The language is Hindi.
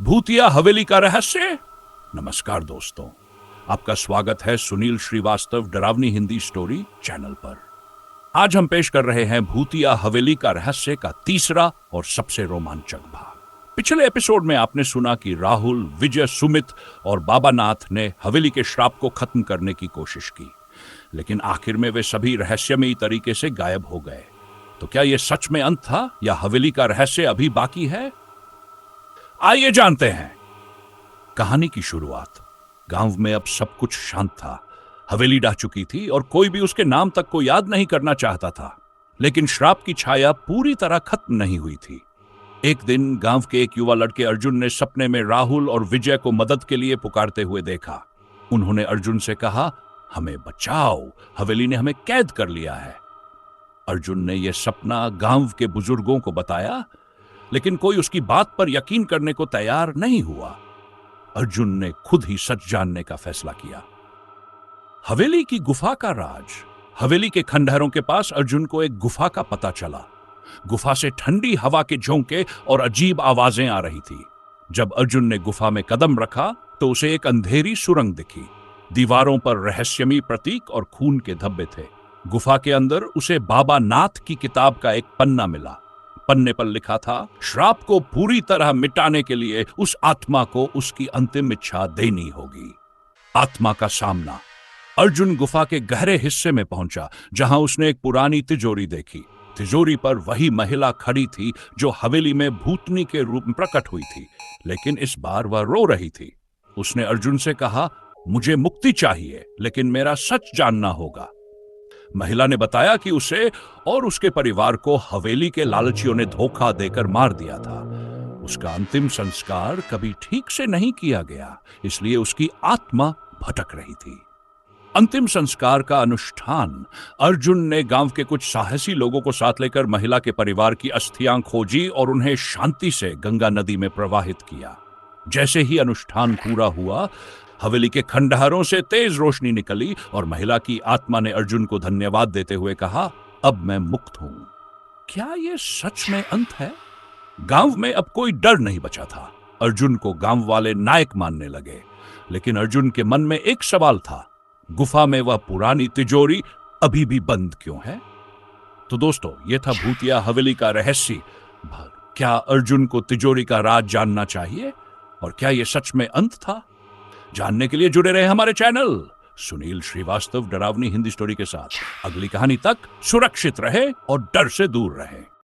भूतिया हवेली का रहस्य। नमस्कार दोस्तों, आपका स्वागत है सुनील श्रीवास्तव डरावनी हिंदी स्टोरी चैनल पर। आज हम पेश कर रहे हैं भूतिया हवेली का रहस्य का तीसरा और सबसे रोमांचक भाग। पिछले एपिसोड में आपने सुना कि राहुल, विजय, सुमित और बाबा नाथ ने हवेली के श्राप को खत्म करने की कोशिश की, लेकिन आखिर में वे सभी रहस्यमयी तरीके से गायब हो गए। तो क्या यह सच में अंत था या हवेली का रहस्य अभी बाकी है? आइए जानते हैं। कहानी की शुरुआत। गांव में अब सब कुछ शांत था। हवेली ढह चुकी थी और कोई भी उसके नाम तक को याद नहीं करना चाहता था। लेकिन श्राप की छाया पूरी तरह खत्म नहीं हुई थी। एक दिन गांव के एक युवा लड़के अर्जुन ने सपने में राहुल और विजय को मदद के लिए पुकारते हुए देखा। उन्होंने अर्जुन से कहा, हमें बचाओ, हवेली ने हमें कैद कर लिया है। अर्जुन ने यह सपना गांव के बुजुर्गों को बताया, लेकिन कोई उसकी बात पर यकीन करने को तैयार नहीं हुआ। अर्जुन ने खुद ही सच जानने का फैसला किया। हवेली की गुफा का राज। हवेली के खंडहरों के पास अर्जुन को एक गुफा का पता चला। गुफा से ठंडी हवा के झोंके और अजीब आवाजें आ रही थी। जब अर्जुन ने गुफा में कदम रखा तो उसे एक अंधेरी सुरंग दिखी। दीवारों पर रहस्यमयी प्रतीक और खून के धब्बे थे। गुफा के अंदर उसे बाबा नाथ की किताब का एक पन्ना मिला। पन्ने पर लिखा था, श्राप को पूरी तरह मिटाने के लिए उस आत्मा को उसकी अंतिम इच्छा देनी होगी। आत्मा का सामना। अर्जुन गुफा के गहरे हिस्से में पहुंचा, जहां उसने एक पुरानी तिजोरी देखी। तिजोरी पर वही महिला खड़ी थी जो हवेली में भूतनी के रूप में प्रकट हुई थी, लेकिन इस बार वह रो रही थी। उसने अर्जुन से कहा, मुझे मुक्ति चाहिए, लेकिन मेरा सच जानना होगा। महिला ने बताया कि उसे और उसके परिवार को हवेली के लालचियों ने धोखा देकर मार दिया था। उसका अंतिम संस्कार कभी ठीक से नहीं किया गया, इसलिए उसकी आत्मा भटक रही थी। अंतिम संस्कार का अनुष्ठान। अर्जुन ने गांव के कुछ साहसी लोगों को साथ लेकर महिला के परिवार की अस्थियां खोजी और उन्हें शांति से गंगा नदी में प्रवाहित किया। जैसे ही अनुष्ठान पूरा हुआ, हवेली के खंडहरों से तेज रोशनी निकली और महिला की आत्मा ने अर्जुन को धन्यवाद देते हुए कहा, अब मैं मुक्त हूं। क्या यह सच में अंत है? गांव में अब कोई डर नहीं बचा था। अर्जुन को गांव वाले नायक मानने लगे, लेकिन अर्जुन के मन में एक सवाल था, गुफा में वह पुरानी तिजोरी अभी भी बंद क्यों है? तो दोस्तों, यह था भूतिया हवेली का रहस्य। क्या अर्जुन को तिजोरी का राज जानना चाहिए? और क्या यह सच में अंत था? जानने के लिए जुड़े रहे हमारे चैनल सुनील श्रीवास्तव डरावनी हिंदी स्टोरी के साथ। अगली कहानी तक सुरक्षित रहे और डर से दूर रहे।